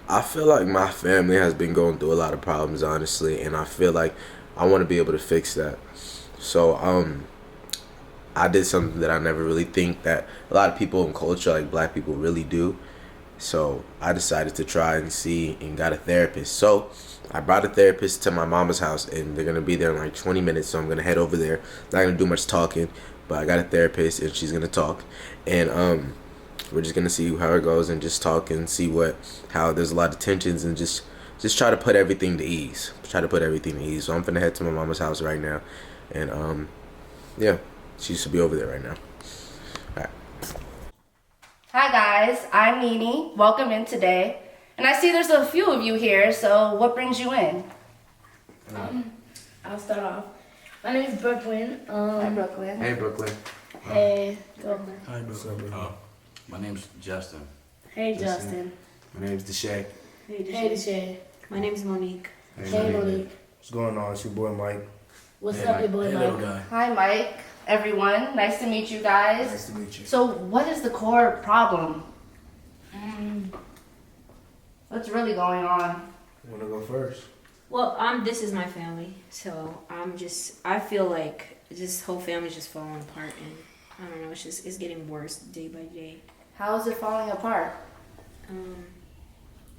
I feel like my family has been going through a lot of problems, honestly, and I feel like I want to be able to fix that. So, I did something that I never really think that a lot of people in culture, like black people, really do. So I decided to try and see and got a therapist. So I brought a therapist to my mama's house, and they're gonna be there in like 20 minutes. So I'm gonna head over there. Not gonna do much talking, but I got a therapist, and she's gonna talk, and we're just gonna see how it goes and just talk and see how there's a lot of tensions and just try to put everything to ease. Try to put everything to ease. So I'm gonna head to my mama's house right now, and yeah, she should be over there right now. All right. Hi guys, I'm Nene. Welcome in today. And I see there's a few of you here, so what brings you in? I'll start off. My name is Brooklyn. Hi Brooklyn. Hey Brooklyn. Hey, Brooklyn. Hi, Brooklyn. My name's Justin. Hey, Justin. My name's Deshae. Hey, Deshae. My name's Monique. Hey, Monique. What's going on? It's your boy Mike. What's up, your boy Hey, little Mike? guy. Hi Mike, everyone. Nice to meet you guys. Nice to meet you. So what is the core problem? What's really going on? You wanna go first? Well, this is my family, so I feel like this whole family's just falling apart, and I don't know, it's getting worse day by day. How is it falling apart?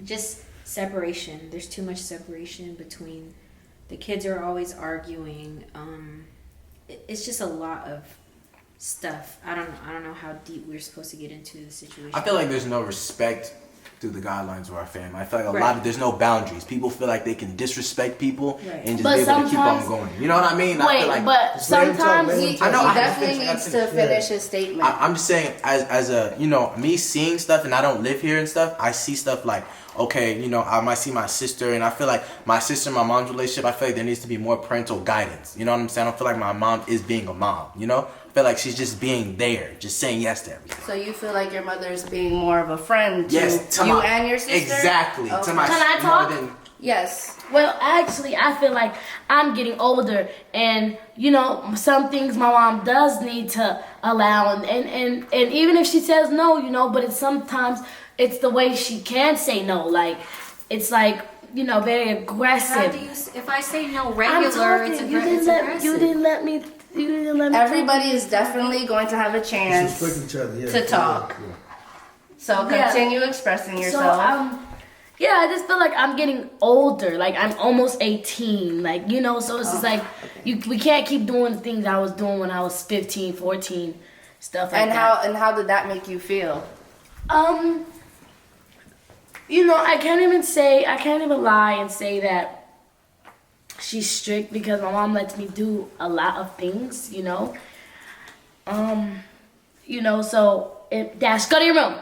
Just separation. There's too much separation between the kids are always arguing. It's just a lot of stuff. I don't know how deep we're supposed to get into the situation. I feel like there's no respect through the guidelines of our family. I feel like Right. there's no boundaries. People feel like they can disrespect people Right. and just But be able to keep on sometimes- going. You know what I mean? I Wait, feel like but let him talk, sometimes let him He, talk. I know, he I have to definitely finish, I needs gotta to finish. finish his statement. I'm just saying, as a, me seeing stuff, and I don't live here and stuff, I see stuff like, okay, I might see my sister, and I feel like my sister and my mom's relationship, I feel like there needs to be more parental guidance. You know what I'm saying? I don't feel like my mom is being a mom, I feel like she's just being there, just saying yes to everything. So you feel like your mother's being more of a friend to Yes, to you my, and your sister? exactly. Okay. To my Can I more talk? than- Yes. Well, actually, I feel like I'm getting older, and some things my mom does need to allow, and even if she says no, but it's sometimes it's the way she can say no, like it's like very aggressive. How do you? If I say no I'm regular, talking. it's You didn't aggressive. let me. You didn't let me. Everybody is definitely going to have a chance Respect each other, yeah. to talk. Yeah. So Yeah. continue expressing So yourself. yeah, I just feel like I'm getting older. Like I'm almost 18. Like so it's just like we can't keep doing the things I was doing when I was 15, 14, stuff like and that. how did that make you feel? I can't even lie and say that she's strict because my mom lets me do a lot of things, so Dash, go to your room.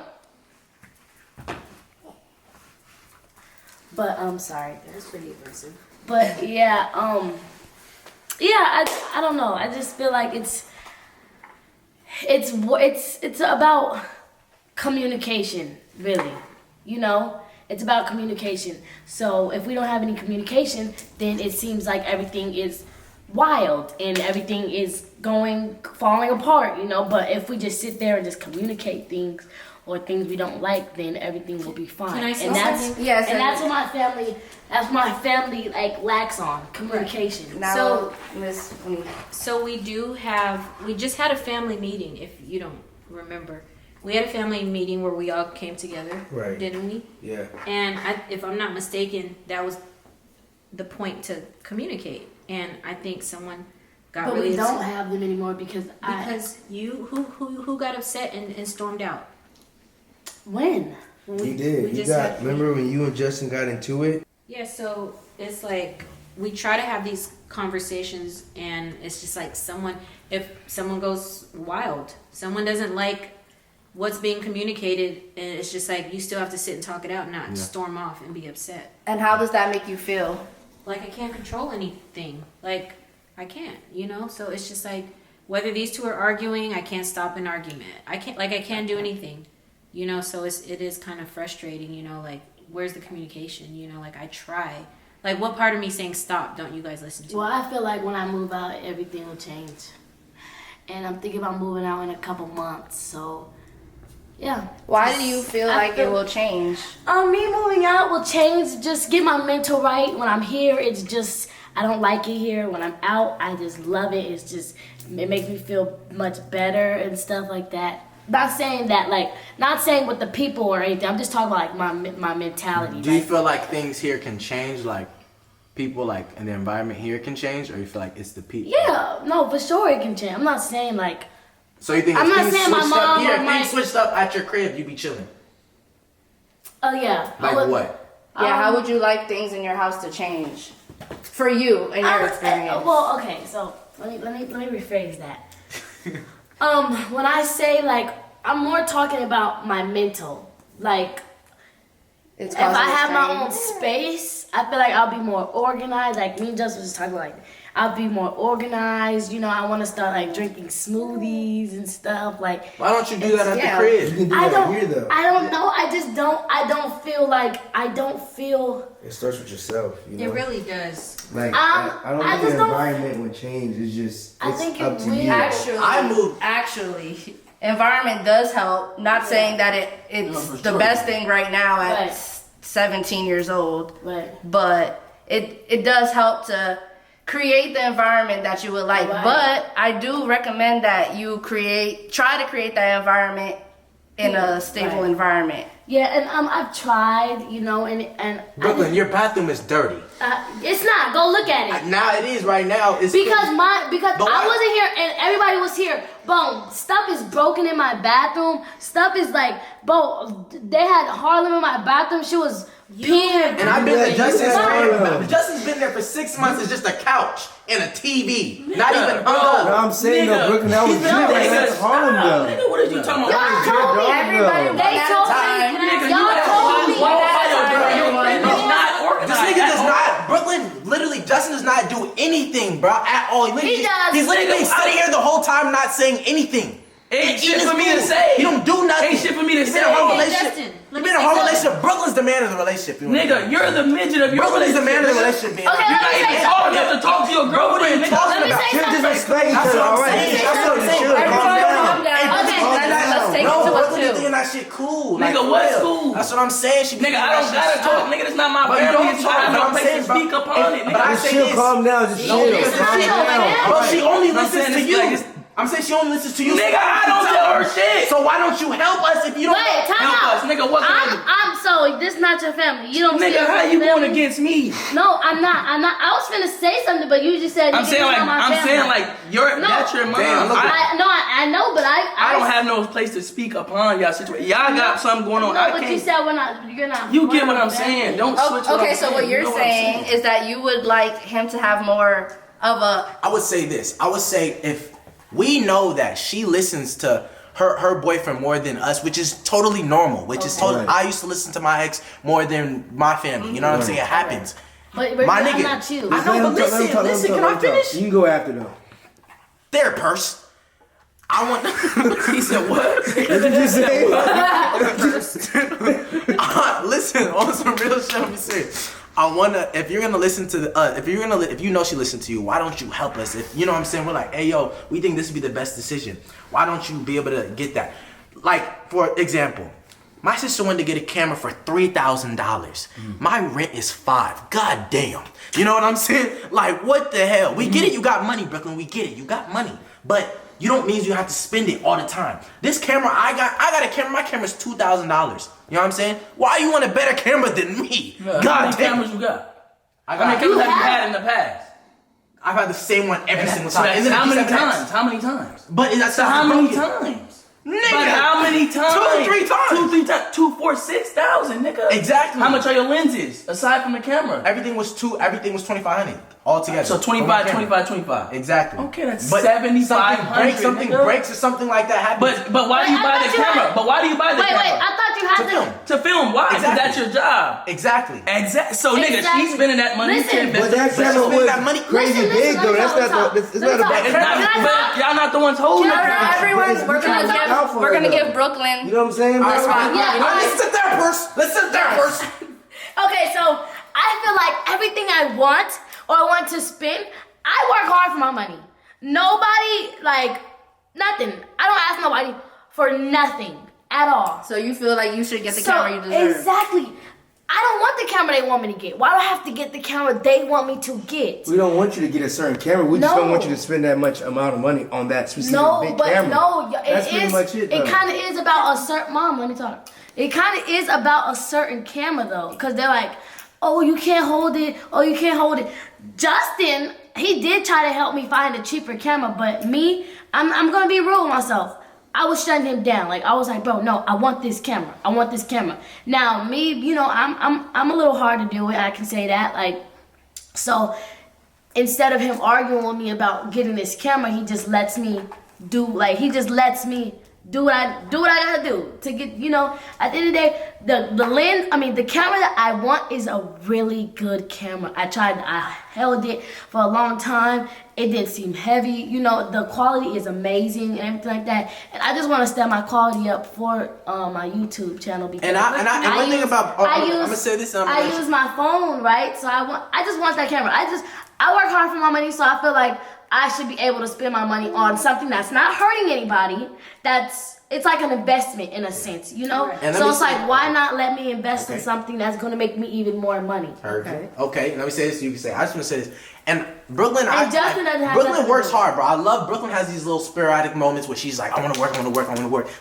But I'm sorry. That's pretty aggressive. But yeah, I don't know. I just feel like it's about communication, really. It's about communication. So if we don't have any communication, then it seems like everything is wild and everything is falling apart, But if we just sit there and just communicate things or things we don't like, then everything will be fine. Can I say and that's something? Yes, and that's what my family like lacks on communication. Now, So- Miss Monique. So we just had a family meeting, if you don't remember. We had a family meeting where we all came together, Right. didn't we? Yeah. And if I'm not mistaken, that was the point to communicate. And I think someone got But really we don't upset have them anymore because who got upset and stormed out. when? He did. we just had- Remember when you and Justin got into it? Yeah, so it's like we try to have these conversations, and it's just like if someone goes wild, someone doesn't like what's being communicated, and it's just like you still have to sit and talk it out, not storm off and be upset. And how does that make you feel? Like I can't control anything. Like I can't, So it's just like whether these two are arguing, I can't stop an argument. I can't do anything, So it is kind of frustrating, Like where's the communication, Like I try. Like what part of me saying stop don't you guys listen to? Well, I feel like when I move out, everything will change. And I'm thinking about moving out in a couple months, so Yeah. Why do you feel like it will change? Me moving out will change. Just get my mental right. When I'm here, it's just I don't like it here. When I'm out, I just love it. It's just it makes me feel much better and stuff like that. Not saying that not saying with the people or anything. I'm just talking about my mentality. Do you feel like things here can change, like people and the environment here can change, or you feel like it's the people? Yeah, no, for sure it can change. I'm not saying So you think I'm if not things saying my switched mom up here, or if my- things switched up at your crib, you'd be chilling? oh yeah. Like what? Yeah, how would you like things in your house to change for you and your experience? Well, okay, so let me rephrase that. When I say I'm more talking about my mental. It's If I causing have my strain. own space, I feel like I'll be more organized. Like me and Justin was just talking I'll be more organized. I want to start drinking smoothies and stuff. Why don't you do that at Yeah. the You crib? can do I that here though. don't know. I just don't. I don't feel. It starts with yourself. You know? It really does. Like I I don't just think the don't- environment would change. It's just I it's think it up to will. you. Actually, environment does help. Not saying that it's for the sure. best thing right now at Right. 17 years old, Right. but it does help to create the environment that you would like. Right. But I do recommend that you try to create that environment in a stable Right. environment. Yeah, and I've tried. And Brooklyn, your bathroom is dirty. it's not. Go look at it. Now it is right now. It's Because But I why- wasn't here and everybody was here. Boom, stuff is broken in my bathroom. Stuff is they had Harlem in my bathroom. She was peeing. And I've been to Justin's Harlem. crib. Justin's been there for 6 months. It's just a couch and a TV. Not even No, hung up. I'm saying though, Brooklyn, that was you. That's Harlem though. Nigga, what are you talking about? Y'all told me. Everybody They one at a told time. me. Nigga, Y'all told me. It's not organized. This nigga at does all. not, Brooklyn, literally, Justin does not do anything, bro, at all. He does. He's literally Nigga, sitting here the whole time not saying anything. Ain't Eating shit his for me to food. say. He don't do nothing. Ain't shit for me to He's say. been in a whole Hey, relationship. Justin, He's let been me in a say whole something. relationship. Brooklyn's the man of the relationship. Nigga, you're the midget of your Brooklyn's the man of the relationship. relationship, man. Okay, You're not let me even say tall something. enough to talk to your girlfriend, nigga. Let me say You're something. disrespecting each That's other what I'm already. saying. That's what you should. Everybody Calm down. calm down. Okay, Let's take it No, to a Brooklyn is 2. thinking that shit cool. Nigga, for what's real. cool? That's what I'm saying. She Nigga, I don't gotta talk. Nigga, that's not my But you family. don't It's talk, I have but no I'm place saying, to bro. speak upon it, But I nigga. say Chill, this. calm down. Just chill. listen to Calm you. down. Bro, she only I'm listens saying to it's you. like it's- I'm saying she only listens to you. Nigga, I don't tell her shit. So why don't you help us if you don't? Wait, time Help out. us, nigga, what can I do? I'm so this not your family. You don't. Nigga, say how it's you your going family. against me? No, I'm not. I was finna say something, but you just said. I'm nigga, saying it's like not my I'm family. saying like you're No. that's your mom. Damn, look at- I know, but I don't have no place to speak upon y'all situation. Y'all got something going on. No, I but you can't. said you're not. You get we're what not I'm family. saying. Don't switch what Okay, I'm so saying. what You you're know what I'm saying is that you would like him to have more of a. I would say this. I would say if we know that she listens to her boyfriend more than us, which is totally normal. Which is totally. Right. I used to listen to my ex more than my family. You know what I'm saying? It happens. But My I'm nigga. not you. I know, but listen, can I finish? You can go after though. Their purse. I want. He said what? What did you say? Listen, on some real shit, let me say. I wanna. If you're gonna listen to the, if you know she listened to you, why don't you help us? If you know what I'm saying, we're like, hey yo, we think this would be the best decision. Why don't you be able to get that? Like for example, my sister wanted to get a camera for $3,000. My rent is $5,000. God damn. You know what I'm saying? Like what the hell? We get it. You got money, Brooklyn. We get it. You got money, but you don't mean you have to spend it all the time. This camera, I got a camera. My camera's $2,000. You know what I'm saying? Why you want a better camera than me? How God many damn. cameras you got? I How many got. cameras have you had in the past? I've had the same one every single So time. that's And then how the many P7X. times? How many times? But that's So how many times? Nigga. But how many times? 2, 3 times. 2, 3 times. 2, 4, 6,000, nigga. Exactly. How much are your lenses aside from the camera? Everything was 2,500 all together. So 25, 25, 25. Exactly. Okay, that's But 7,500. something nigga. breaks or something like that happens. But why do you Wait, I buy thought the you camera? had- But why do you buy the Wait, camera? I thought you had To film. To film. Why? Because Exactly. that's your job. Exactly. Exactly. So nigga, Exactly. she's spending that money Listen. to invest. But that But camera spend was that money. crazy Listen, big though. let me That's talk. not. It's Let not me about. talk. It's not, Can I but talk? y'all not the ones holding it. Everyone, we're gonna Out for we're it, gonna though. give Brooklyn. You know what I'm saying? That's bro? fine. Yeah, Let's sit there first. Let's sit there first. Okay, so I feel like everything I want or I want to spend, I work hard for my money. Nobody, like, nothing. I don't ask nobody for nothing. at all. So you feel like you should get the camera you deserve. Exactly. I don't want the camera they want me to get. Why do I have to get the camera they want me to get? We don't want you to get a certain camera. We just don't want you to spend that much amount of money on that specific big camera. That's pretty much it. It kind of is about a certain. Mom, let me talk. It kind of is about a certain camera though, because they're like, oh, you can't hold it. Oh, you can't hold it. Justin, he did try to help me find a cheaper camera, but me, I'm gonna be real with myself. I was shutting him down. Like I was like, bro, no, I want this camera. I want this camera. Now me, you know, I'm a little hard to deal with. I can say that. Like, so instead of him arguing with me about getting this camera, he just lets me do what I gotta do to get, you know, at the end of the day, the camera that I want is a really good camera. I held it for a long time. It didn't seem heavy, you know, the quality is amazing and everything like that. And I just want to step my quality up for my YouTube channel because I'm gonna say this. I use my phone, right? So I just want that camera. I work hard for my money, so I feel like I should be able to spend my money on something that's not hurting anybody. It's like an investment in a sense, you know? So it's like, why not let me invest in something that's going to make me even more money? Okay, let me say this, you can say, I just want to say this. And Brooklyn, Brooklyn works hard, bro. I love Brooklyn has these little sporadic moments where she's like, I want to work.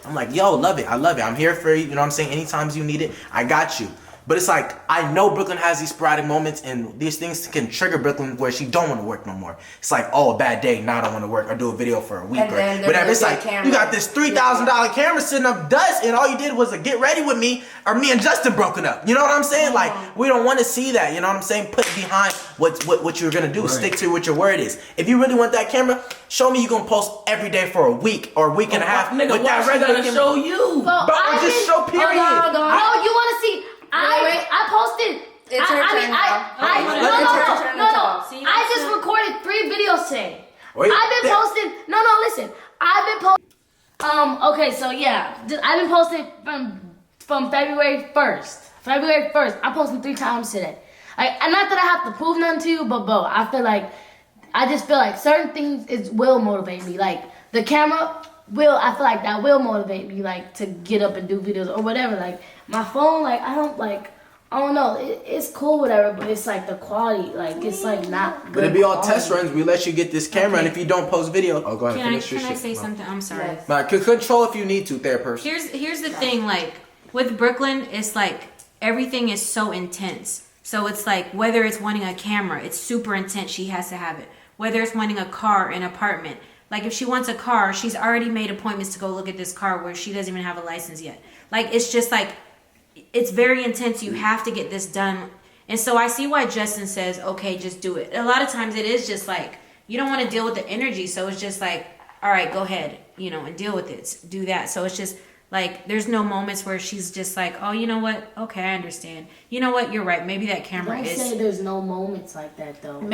I'm like, yo, love it. I love it. I'm here for you. You know what I'm saying? Anytime you need it, I got you. But it's like, I know Brooklyn has these sporadic moments and these things can trigger Brooklyn where she don't want to work no more. It's like, oh, a bad day, now I don't want to work or do a video for a week or whatever. It's like, you got this $3,000 camera sitting up dust and all you did was get ready with me or me and Justin broken up. You know what I'm saying? Like, we don't want to see that. You know what I'm saying? Put behind what you're going to do. Right. Stick to what your word is. If you really want that camera, show me you're going to post every day for a week or a week and a half. Nigga, why I gotta show you? Well, just show period. No, you want to see... I posted. It's her turn now. No. I just recorded 3 videos today. I've been posting. No, listen. I've been posting. Okay, so yeah, I've been posting from February 1st. February 1st. I'm posting 3 times today. And not that I have to prove nothing to you, but bro, I just feel like certain things will motivate me. Like the camera I feel like that will motivate me, like to get up and do videos or whatever. Like my phone, like I don't know, it's cool, whatever, but it's like the quality, like it's like not good. But it'd be all quality. test runs. We let you get this camera, and if you don't post video, go ahead. Can I say something? I'm sorry. Yes. Like, control if you need to, there, person. Here's the thing, like with Brooklyn, it's like everything is so intense. So it's like whether it's wanting a camera, it's super intense. She has to have it. Whether it's wanting a car, an apartment. Like if she wants a car, she's already made appointments to go look at this car where she doesn't even have a license yet. Like it's just like, it's very intense. You have to get this done. And so I see why Justin says, okay, just do it. A lot of times it is just like, you don't want to deal with the energy. So it's just like, all right, go ahead, you know, and deal with it. Do that. So it's just like, there's no moments where she's just like, oh, you know what? Okay, I understand. You know what? You're right. Maybe that camera Don't say there's no moments like that though.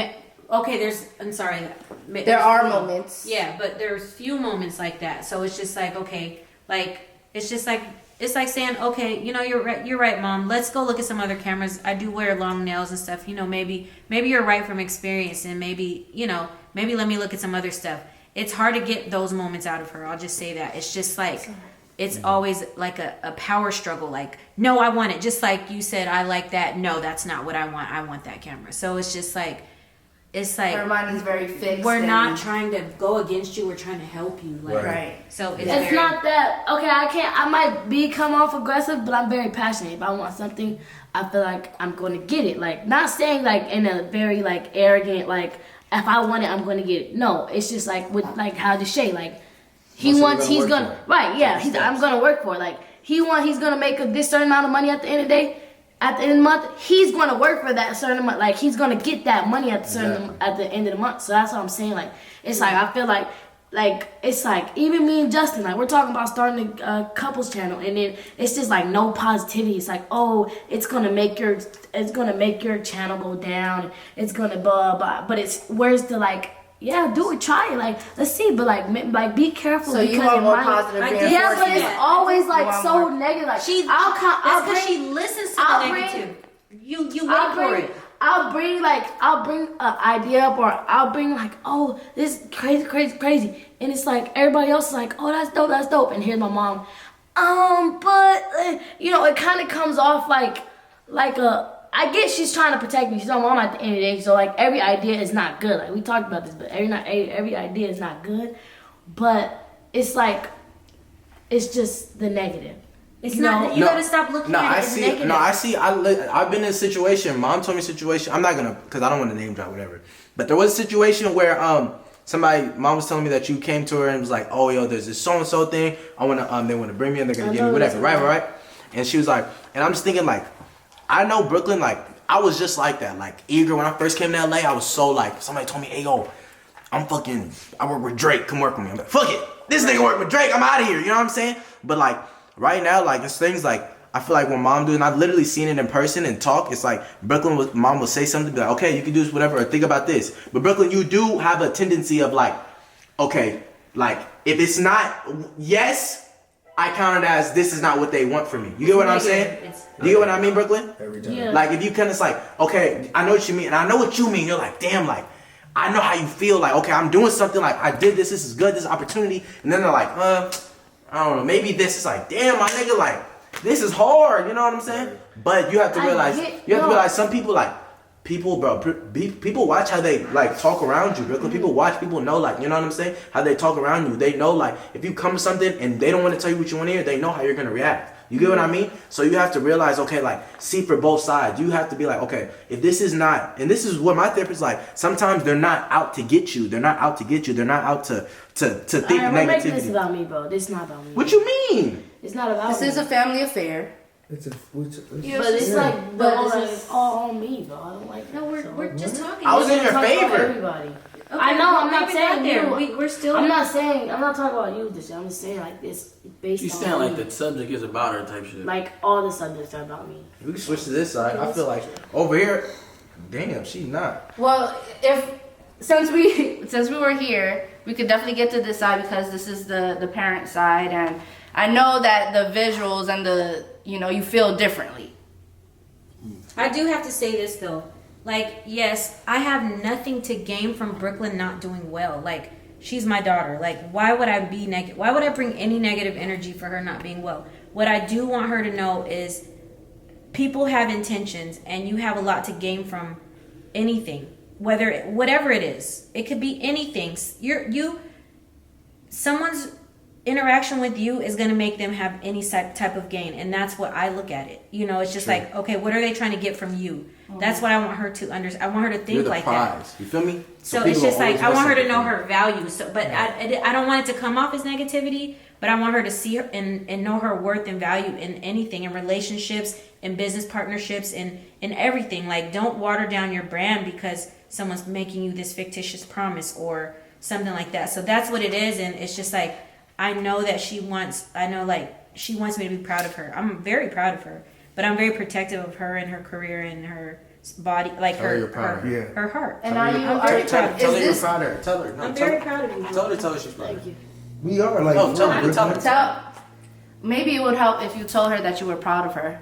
Okay, I'm sorry. There are moments. Yeah, but there's few moments like that. So it's just like, okay, like, it's just like, it's like saying, okay, you know, you're right, Mom. Let's go look at some other cameras. I do wear long nails and stuff. You know, maybe you're right from experience and maybe, you know, maybe let me look at some other stuff. It's hard to get those moments out of her. I'll just say that. It's just like, it's always like a power struggle. Like, no, I want it. Just like you said, I like that. No, that's not what I want. I want that camera. So it's just like, it's like her mind is very fixed. We're not trying to go against you. We're trying to help you. Like, right. So it's not that. Okay, I might come off aggressive, but I'm very passionate. If I want something, I feel like I'm going to get it. Like, not saying like in a very like arrogant, like if I want it, I'm going to get it. No, it's just like with like how Deshae, like he's gonna right, yeah. I'm going to work for it. Like he's going to make this certain amount of money at the end of the day. At the end of the month, he's going to work for that certain amount. Like, he's going to get that money at the end of the month. So that's what I'm saying. Like, it's like, I feel like it's like, even me and Justin, like, we're talking about starting a couples channel. And then it's just, like, no positivity. It's like, oh, it's going to make your channel go down. It's going to blah, blah. But where's the, like, yeah, do it, try it. Like, let's see, but like, be careful. So you want more positive reinforcement. Yeah, but it's always like so negative. Like, because she listens to the negative. You wait for it. I'll bring an idea up, or I'll bring like, oh, this is crazy, and it's like everybody else is like, oh, that's dope, and here's my mom. But it kind of comes off like a. I guess she's trying to protect me. She's my mom at the end of the day. So like every idea is not good. Like we talked about this, but every idea is not good. But it's like it's just the negative. It's not. You gotta stop looking at it as negative. I see. I've been in a situation. Mom told me a situation. I'm not gonna, because I don't want to name drop whatever. But there was a situation where mom was telling me that you came to her and was like, oh yo, there's this so and so thing. I wanna they wanna bring me and they're gonna give me whatever, right. And she was like, and I'm just thinking like, I know Brooklyn, like I was just like that, like eager when I first came to LA. I was so like, somebody told me, hey yo, I work with Drake, come work with me. I'm like, fuck it, this nigga work with Drake, I'm out of here. You know what I'm saying? But like right now, like it's things like I feel like when mom do, and I've literally seen it in person and talk, it's like mom will say something, be like, okay, you can do this, whatever, or think about this. But Brooklyn, you do have a tendency of like, okay, like if it's not yes, I count it as this is not what they want from me. You get what I'm saying? Do you get what I mean, Brooklyn? Every time. Yeah. Like if you kind of like, okay, I know what you mean, and I know what you mean. You're like, damn, like I know how you feel. Like, okay, I'm doing something. Like I did this. This is good. This is opportunity. And then they're like, I don't know. Maybe this is like, damn, my nigga, like this is hard. You know what I'm saying? But you have to realize, some people like. People watch how they like talk around you. People know, like, you know what I'm saying? How they talk around you. They know, like, if you come to something and they don't want to tell you what you want to hear, they know how you're gonna react. You get what I mean? So you have to realize, okay, like, see for both sides. You have to be like, okay, if this is not, and this is what my therapist is like. Sometimes they're not out to get you. They're not out to think negativity. We're making this about me, bro. This is not about me. What you mean? It's not about me. This is a family affair. But it's all on me, bro. I don't like. No, we're just talking. I was in your favor. Everybody. Okay, I know. I'm not maybe saying there. you. We're still. I'm not talking about you, Deshae. I'm just saying like this based She's on saying like me. the subject is about her type shit. Like all the subjects are about me. We can switch to this side. I feel like over here, damn, she not. Well, since we were here, we could definitely get to this side because this is the parent side, and I know that the visuals and you feel differently. I do have to say this though. Like, yes, I have nothing to gain from Brooklyn not doing well. Like, she's my daughter. Like, why would I be negative? Why would I bring any negative energy for her not being well? What I do want her to know is people have intentions and you have a lot to gain from anything. Whatever it is. It could be anything. Someone's interaction with you is going to make them have any type of gain, and that's what I look at it. It's just like, okay, what are they trying to get from you? That's what I want her to understand. I want her to think like that. You feel me? So it's just like I want her to know her value. So, but I don't want it to come off as negativity. But I want her to see her and know her worth and value in anything, in relationships, in business partnerships, in everything. Like, don't water down your brand because someone's making you this fictitious promise or something like that. So that's what it is, and it's just like. I know that she wants me to be proud of her. I'm very proud of her, but I'm very protective of her and her career and her body, like her heart. And I'm very proud of her. Tell her you're proud of her. Tell her. I'm very proud of you. Tell her she's proud of you. We are like. No, tell her. Maybe it would help if you told her that you were proud of her.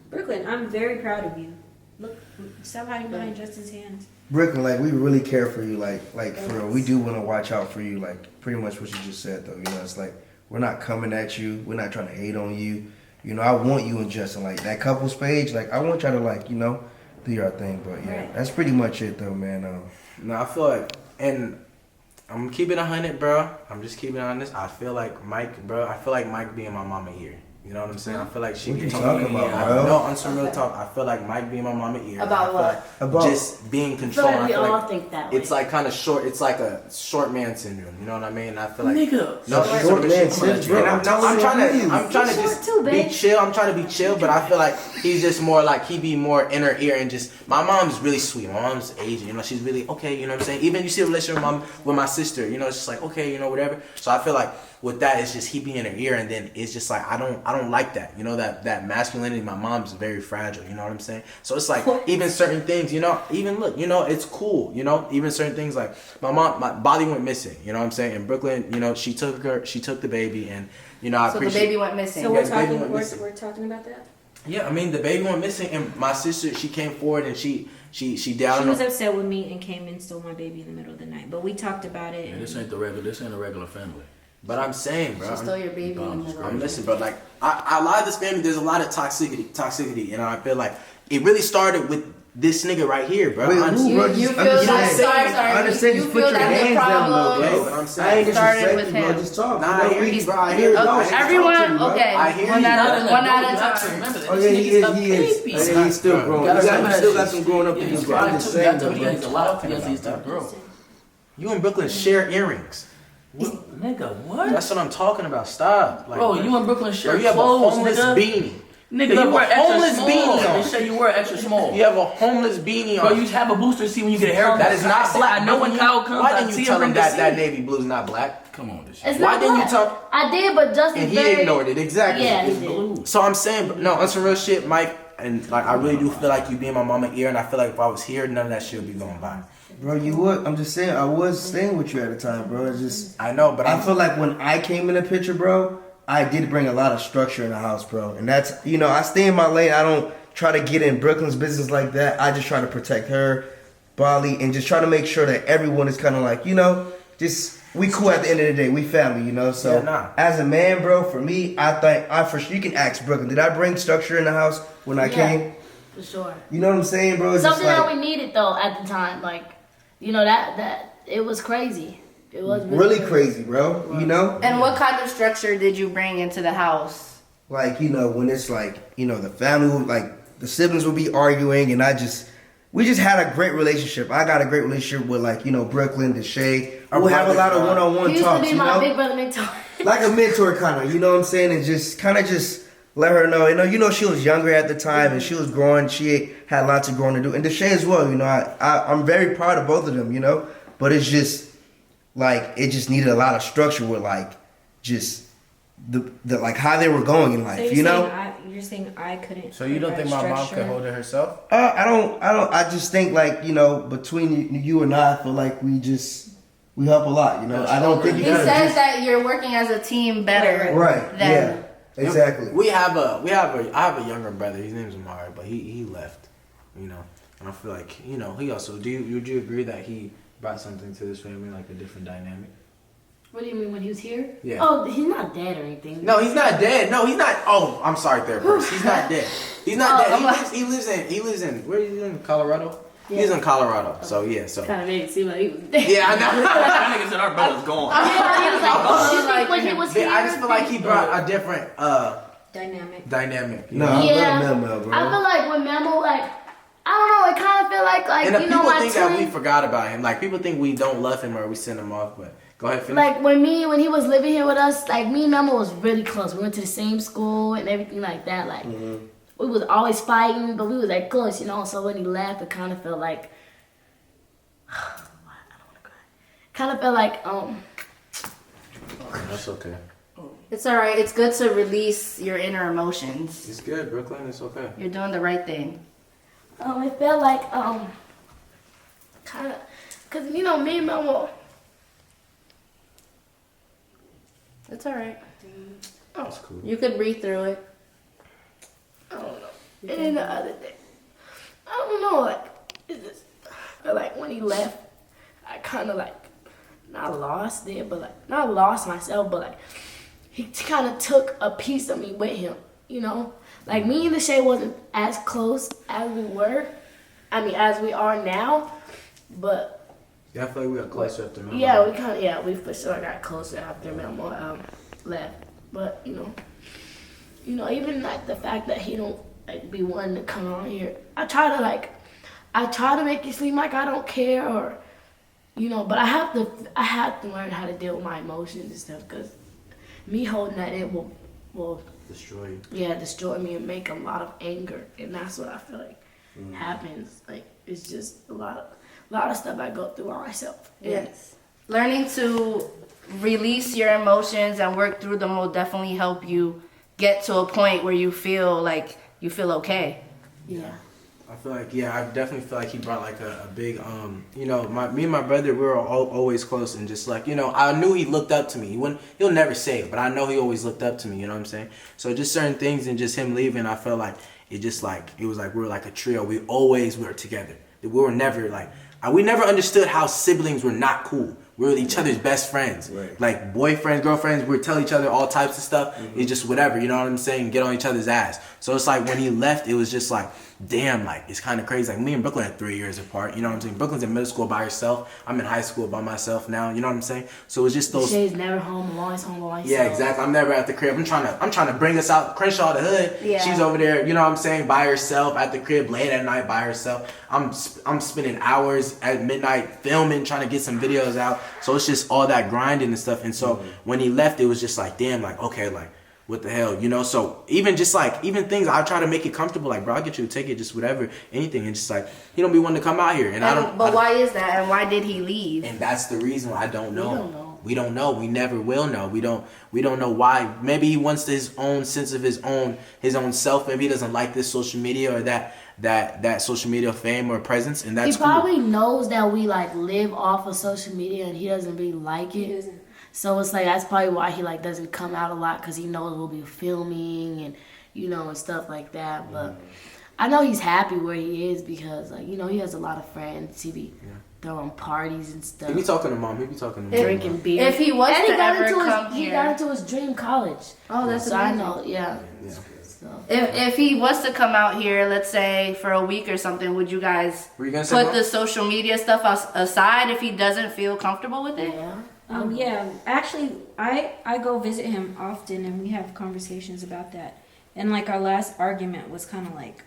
Brooklyn, I'm very proud of you. Look, stop hiding behind Justin's hands. Brooklyn, like we really care for you, like for real. We do want to watch out for you, like pretty much what you just said though. It's like we're not coming at you. We're not trying to hate on you. I want you and Justin like that couples page. Like I want y'all to like do your thing. But yeah, that's pretty much it though, man. No, I feel like, and I'm keeping 100, bro. I'm just keeping it honest. I feel like Mike being my mama here. You know what I'm saying? I feel like she what can you talking about, bro? No, on some real talk. I feel like Mike being my mama ear. About what? About just being controlled. I feel like we all think that way. It's like kind of short. It's like a short man syndrome. You know what I mean? I feel like nigga. No, short man syndrome. I'm trying to just be chill. I'm trying to be chill, but I feel like he's just more like he be more inner ear and just. My mom's really sweet. My mom's Asian. She's really okay. You know what I'm saying? Even you see a relationship with my sister. It's just like okay. Whatever. So I feel like. With that, it's just he be in her ear, and then it's just like I don't like that. That masculinity. My mom's very fragile. You know what I'm saying? So it's like even certain things. Even look. It's cool. Even certain things like my body went missing. You know what I'm saying? In Brooklyn, she took the baby, and I appreciate. So the baby went missing. So we're talking about that. Yeah, I mean the baby went missing, and my sister she came forward and she down. She was upset with me and came and stole my baby in the middle of the night. But we talked about it. Yeah, this ain't a regular family. But I'm saying, bro. She stole your baby in the middle. I'm listening, bro. Like, I lie this family. There's a lot of toxicity, and I feel like it really started with this nigga right here, bro. Wait, Honestly. who, bro? You Just feel understand. sorry. Understand, You just feel put your that the hands down, problem bro. But I'm I saying, ain't started disrespecting, with bro. him. Just talk. Nah, I hear you, bro. I hear you. Everyone, okay. I hear One you. at a You have to time. remember that Oh, this yeah, nigga's a he is. baby. Yeah, he's still growing. Gotta You remember still that got shit. some growing up to Yeah, do, he's bro. I'm fine just too. saying, That's what he bro. has a lot of things he's to grow. You and Brooklyn share earrings. Nigga, what? That's what I'm talking about. Stop. Like, Bro, you and Brooklyn bro, share you have clothes, a homeless nigga. beanie. Nigga, You have you a wear extra homeless small. beanie on. They say you wear extra small. You have a homeless beanie on. Bro, you have a booster seat when you get a haircut. That is not black. I know when Kyle comes, Why I didn't see you tell him him bring the that seat. navy blue's not black? Come on, this It's shit. Why not didn't you black. talk? I did, but Justin And he ignored it. Exactly. Yeah, he It's did. blue. So I'm saying, no, on some real shit, Mike, and like I really do feel like you being my mama ear, and I feel like if I was here, none of that shit would be going by. Bro, you would. I'm just saying, I was staying with you at the time, bro. It's just, I know, but I feel like when I came in the picture, bro, I did bring a lot of structure in the house, bro. And that's, you know, I stay in my lane. I don't try to get in Brooklyn's business like that. I just try to protect her, Bali, and just try to make sure that everyone is kind of like, you know, just, we cool at the end of the day. We family, you know? So, Yeah, nah. as a man, bro, for me, I think, for sure, you can ask Brooklyn, did I bring structure in the house when I came? For sure. You know what I'm saying, bro? It's Something just like, that we needed though at the time, like, you know, that it was crazy. It was really crazy, bro. You know? And what kind of structure did you bring into the house? Like, you know, when it's like, you know, the family would, like, the siblings would be arguing, and we just had a great relationship. I got a great relationship with, like, you know, Brooklyn, Deshae. We'll have a lot of one-on-one He used talks, to be you my know? big brother mentor. Like a mentor kind of, you know what I'm saying? And just kind of just let her know, you know, she was younger at the time, and she was growing. She had lots of growing to do. And Deshae as well, you know, I'm very proud of both of them, you know? But it's just, like, it just needed a lot of structure with, like, just the like how they were going in life, So you're you know? you're saying I couldn't. So you don't think my mom could hold it herself? I don't. I just think, like, you know, between you and I feel like we help a lot, you know. I don't think you He gotta says just, that you're working as a team better. right. Than, Yeah. Exactly. I have a younger brother. His name's Amari, but he left, you know. And I feel like, you know, he also, would you agree that he brought something to this family, like a different dynamic? What do you mean when he was here? Yeah. Oh, he's not dead or anything. No, he's not dead. No, he's not. Oh, I'm sorry, third person. He's not dead. He's not dead. He lives in where is he in Colorado? Yeah. He's in Colorado. So yeah, so Kind of made it seem like he was dead. yeah, I know. That nigga said our brother's gone. Yeah, he was like, oh, you think when he was here? I just feel like he brought a different Dynamic. you No, know? I Yeah. love Mel, bro. I feel like when Memo, like, I don't know, it kind of feel like And the you know, people my think that we twin. forgot about him. Like people think we don't love him or we send him off. But go ahead, finish. Like when he was living here with us, like me and Memo was really close. We went to the same school and everything like that. Like we was always fighting, but we was like close, you know. So when he left, it kind of felt like, I don't want to cry. Kind of felt like That's okay. It's all right. It's good to release your inner emotions. It's good, Brooklyn. It's okay. You're doing the right thing. it felt like kind of, cause you know me and Memo. It's all right. That's cool. You could breathe through it. I don't know. And then the other day, I don't know, like, it's just, I feel like when he left, I kind of like, not lost it, but like, not lost myself, but like, he kind of took a piece of me with him, you know? Like, me and Deshae wasn't as close as we were, as we are now, but Yeah, I feel like we got closer after Memo. yeah, we for sure got closer after Memo left, but, you know, even like the fact that he don't like be wanting to come on here. I try to make it seem like I don't care or, you know, but I have to learn how to deal with my emotions and stuff because me holding that in will Destroy you. destroy me and make a lot of anger, and that's what I feel like happens. Like it's just a lot of stuff I go through on myself. Yes. Learning to release your emotions and work through them will definitely help you get to a point where you feel like you feel okay. Yeah. I feel like, I definitely feel like he brought like a big, you know, me and my brother, we were always close and just like, you know, I knew he looked up to me. He'll never say it, but I know he always looked up to me, you know what I'm saying? So just certain things and just him leaving, I felt like it was like we were like a trio. We always were together. We were never like, we never understood how siblings were not cool. We're each other's best friends. Right. Like boyfriends, girlfriends, we tell each other all types of stuff. It's just whatever, you know what I'm saying? Get on each other's ass. So it's like when he left, it was just like, damn, like it's kind of crazy. Like me and Brooklyn are 3 years apart, you know what I'm saying? Brooklyn's in middle school by herself. I'm in high school by myself now, you know what I'm saying? So it's just those. Deshae's never home, always home by himself. Yeah, exactly. I'm never at the crib. I'm trying to bring us out, Crenshaw the hood. Yeah. She's over there, you know what I'm saying, by herself at the crib late at night by herself. I'm spending hours at midnight filming, trying to get some videos out. So it's just all that grinding and stuff. And so when he left, it was just like, damn, like okay, like what the hell, you know? So even things, I try to make it comfortable. Like, bro, I'll get you a ticket, just whatever, anything. And just like, he don't be wanting to come out here. But why is that? And why did he leave? And that's the reason I don't know. We don't know. We never will know. We don't know why. Maybe he wants his own sense of his own self. Maybe he doesn't like this social media or that social media fame or presence, and that's he probably knows that we like live off of social media, and he doesn't really like it. He doesn't. So it's like that's probably why he like doesn't come out a lot, because he knows we'll be filming and and stuff like that. But I know he's happy where he is because like he has a lot of friends. He be throwing parties and stuff. He be talking to mom. He be talking to mom. Drinking beer. If he was and to ever come he here, got into his dream college. Oh, that's so amazing. I know, yeah. So. If he was to come out here, let's say for a week or something, would you guys Were you gonna say put the social media stuff aside if he doesn't feel comfortable with it? Yeah. Yeah, actually, I go visit him often, and we have conversations about that. And like our last argument was kind of like,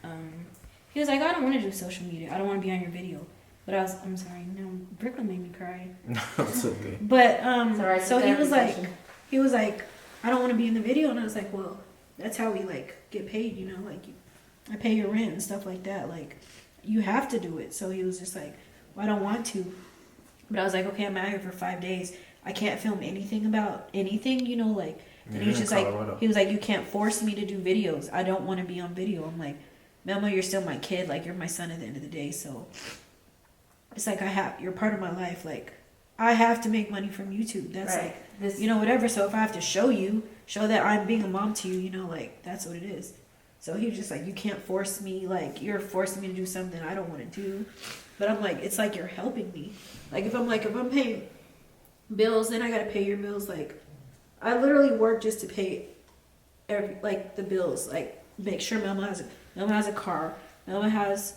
he was like, I don't want to do social media. I don't want to be on your video. But I'm sorry, no, Brooklyn made me cry. No, it's okay. But Sorry, so he was like, I don't want to be in the video, and I was like, well, that's how we like get paid, like I pay your rent and stuff like that. Like you have to do it. So he was just like, well, I don't want to. But I was like, okay, I'm out here for 5 days. I can't film anything about anything, like. And he was just like, you can't force me to do videos. I don't want to be on video. I'm like, Melmo, you're still my kid. Like you're my son at the end of the day. So it's like you're part of my life. Like I have to make money from YouTube. That's Right. like, whatever. So if I have to show that I'm being a mom to you, like that's what it is. So he was just like, you can't force me. Like you're forcing me to do something I don't want to do. But I'm like, it's like you're helping me. Like if I'm paying bills, then I gotta pay your bills. Like I literally work just to pay the bills. Like make sure Melma has a car. Melma has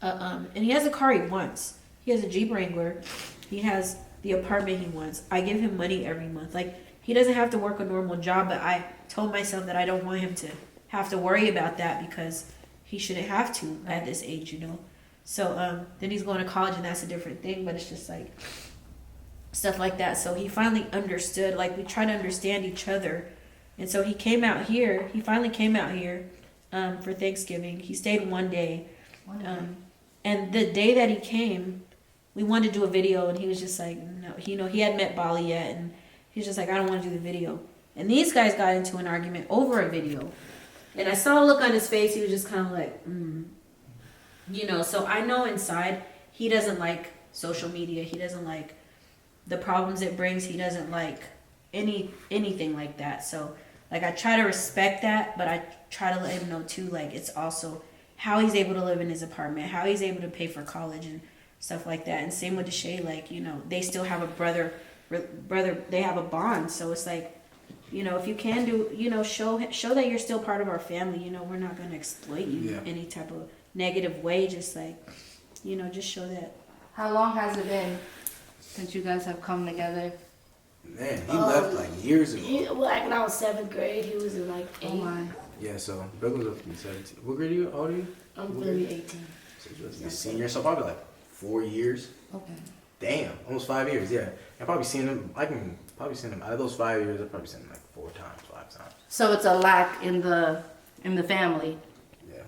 and he has a car he wants. He has a Jeep Wrangler. He has the apartment he wants. I give him money every month. Like he doesn't have to work a normal job, but I told myself that I don't want him to have to worry about that because he shouldn't have to at this age, So then he's going to college, and that's a different thing, but it's just like stuff like that. So he finally understood, like we try to understand each other. And so he finally came out here for Thanksgiving. He stayed one day. And the day that he came, we wanted to do a video, and he was just like, no, he hadn't met Bali yet, and he was just like, I don't want to do the video. And these guys got into an argument over a video. And I saw a look on his face, he was just kind of like, so I know inside he doesn't like social media. He doesn't like the problems it brings. He doesn't like anything like that. So like I try to respect that, but I try to let him know too, like it's also how he's able to live in his apartment, how he's able to pay for college and stuff like that. And same with Deshae, like, they still have a brother, they have a bond. So it's like, if you can do, show that you're still part of our family, we're not going to exploit you any type of negative way. Just like, just show that. How long has it been since you guys have come together? Man, he left like years ago. Like when I was 7th grade, he was in like 8. Oh my. Yeah, so Brooklyn's up to be 17. What grade are you? How old are you? I'm going to be 18. So you're supposed to be a senior, so probably like 4 years. Okay. Damn, almost 5 years, yeah. I've probably seen him, out of those 5 years, I've probably seen him like 4 times, 5 times. So it's a lack in the family. Yeah.